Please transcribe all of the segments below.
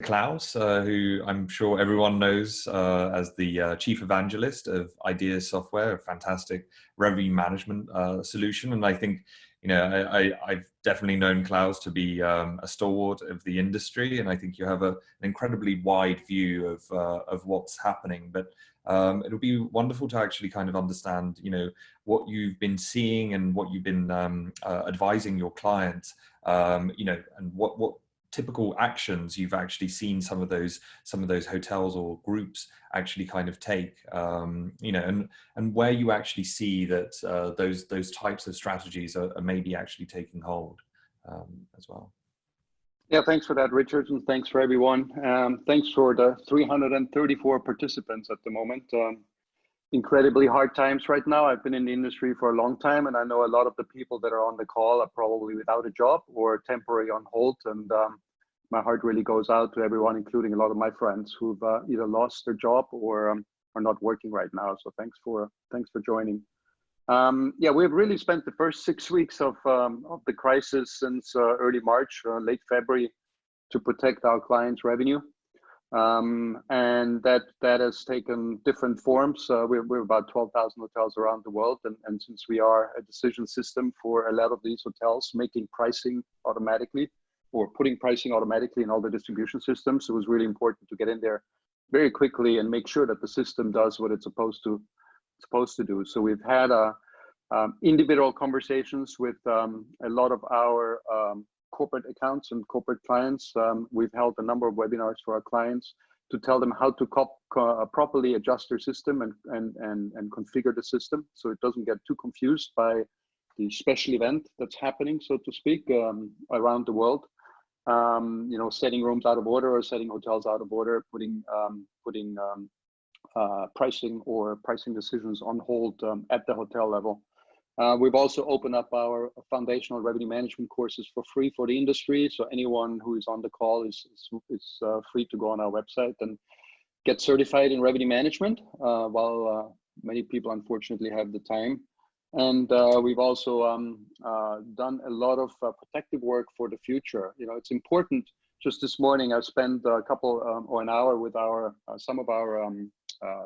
Klaus, who I'm sure everyone knows as the chief evangelist of Ideas Software, a fantastic revenue management solution. And I think, I've definitely known Klaus to be a stalwart of the industry, and I think you have an incredibly wide view of what's happening. But it'll be wonderful to actually kind of understand, what you've been seeing and what you've been advising your clients, and what typical actions you've actually seen some of those hotels or groups actually kind of take, and where you actually see that those types of strategies are maybe actually taking hold as well. Yeah, thanks for that, Richard, and thanks for everyone. Thanks for the 334 participants at the moment. Incredibly hard times right now. I've been in the industry for a long time, and I know a lot of the people that are on the call are probably without a job or temporarily on hold. And my heart really goes out to everyone, including a lot of my friends who've either lost their job or are not working right now. So thanks for joining. Yeah, we've really spent the first 6 weeks of the crisis since early March, late February, to protect our clients' revenue. And that has taken different forms. We're about 12,000 hotels around the world, and since we are a decision system for a lot of these hotels, making pricing automatically or putting pricing automatically in all the distribution systems, it was really important to get in there very quickly and make sure that the system does what it's supposed to do. So we've had individual conversations with a lot of our corporate accounts and corporate clients. We've held a number of webinars for our clients to tell them how to properly adjust their system and configure the system so it doesn't get too confused by the special event that's happening, so to speak, around the world. Setting rooms out of order or setting hotels out of order, putting pricing or pricing decisions on hold at the hotel level. We've also opened up our foundational revenue management courses for free for the industry. So anyone who is on the call is free to go on our website and get certified in revenue management, while many people unfortunately have the time. And we've also done a lot of protective work for the future. It's important. Just this morning, I spent a couple or an hour with some of our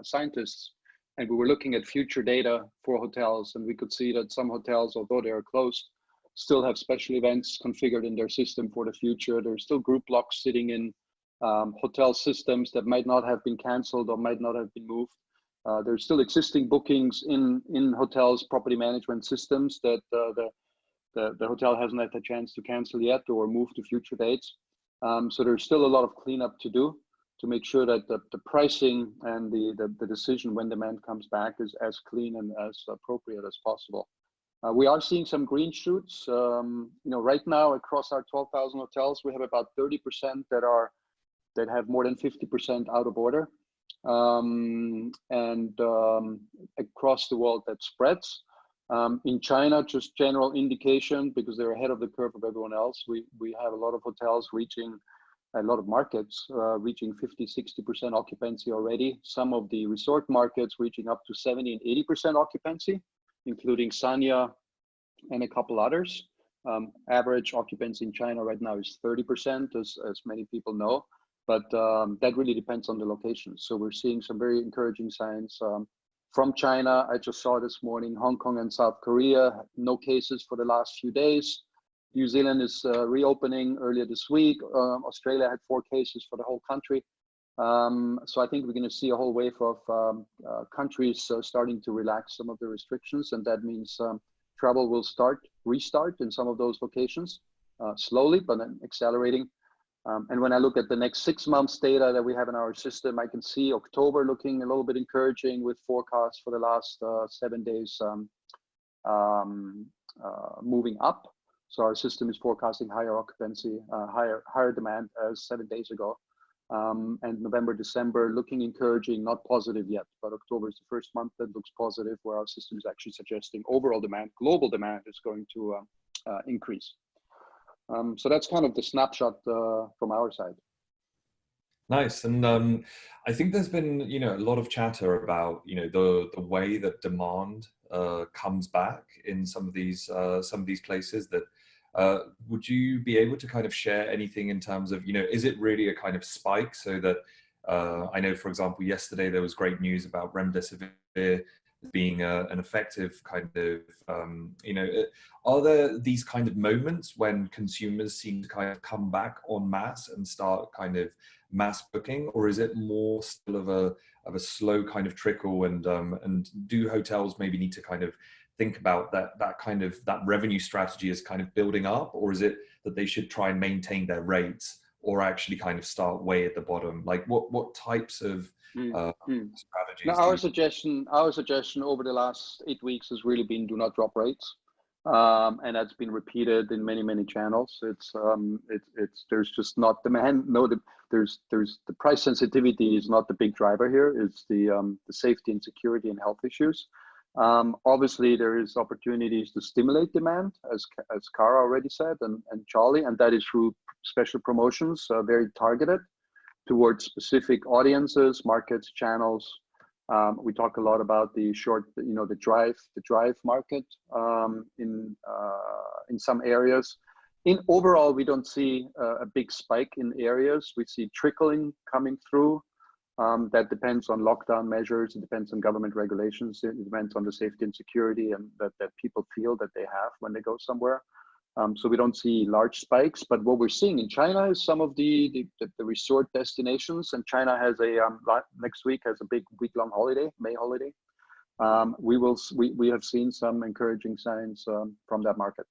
scientists, and we were looking at future data for hotels, and we could see that some hotels, although they are closed, still have special events configured in their system for the future. There's still group blocks sitting in hotel systems that might not have been canceled or might not have been moved. There's still existing bookings in hotels' property management systems that the hotel hasn't had the chance to cancel yet or move to future dates. So there's still a lot of cleanup to do to make sure that the pricing and the decision when demand comes back is as clean and as appropriate as possible. We are seeing some green shoots. Right now across our 12,000 hotels, we have about 30% that have more than 50% out of order. And across the world that spreads. In China, just general indication, because they're ahead of the curve of everyone else, we have a lot of hotels reaching, a lot of markets reaching 50-60% occupancy already. Some of the resort markets reaching up to 70 and 80% occupancy, including Sanya and a couple others. Average occupancy in China right now is 30%, as many people know. But that really depends on the location. So we're seeing some very encouraging signs from China. I just saw this morning, Hong Kong and South Korea, no cases for the last few days. New Zealand is reopening earlier this week. Australia had 4 cases for the whole country. So I think we're going to see a whole wave of countries starting to relax some of the restrictions. And that means travel will restart in some of those locations, slowly, but then accelerating. And when I look at the next 6 months data that we have in our system, I can see October looking a little bit encouraging with forecasts for the last 7 days moving up. So our system is forecasting higher occupancy, higher demand as 7 days ago. And November, December looking encouraging, not positive yet, but October is the first month that looks positive, where our system is actually suggesting overall demand, global demand is going to increase. So that's kind of the snapshot from our side. Nice. And I think there's been, a lot of chatter about, the way that demand comes back in some of these places that Would you be able to kind of share anything in terms of, is it really a kind of spike so that, I know, for example, yesterday there was great news about remdesivir being an effective kind of, are there these kind of moments when consumers seem to kind of come back en masse and start kind of mass booking, or is it more still of a slow kind of trickle, and do hotels maybe need to kind of think about that revenue strategy is kind of building up, or is it that they should try and maintain their rates, or actually kind of start way at the bottom? Like what types of Now, strategies our suggestion over the last 8 weeks has really been do not drop rates, and that's been repeated in many channels. It's there's just not demand. No, there's the price sensitivity is not the big driver here. It's the safety and security and health issues. Obviously, there is opportunities to stimulate demand, as Cara already said, and Charlie, and that is through special promotions, very targeted towards specific audiences, markets, channels. We talk a lot about the drive market in some areas. In overall, we don't see a big spike in areas. We see trickling coming through. That depends on lockdown measures. It depends on government regulations. It depends on the safety and security and that people feel that they have when they go somewhere. So we don't see large spikes, but what we're seeing in China is some of the resort destinations, and China has next week has a big week-long holiday, May holiday. We have seen some encouraging signs from that market.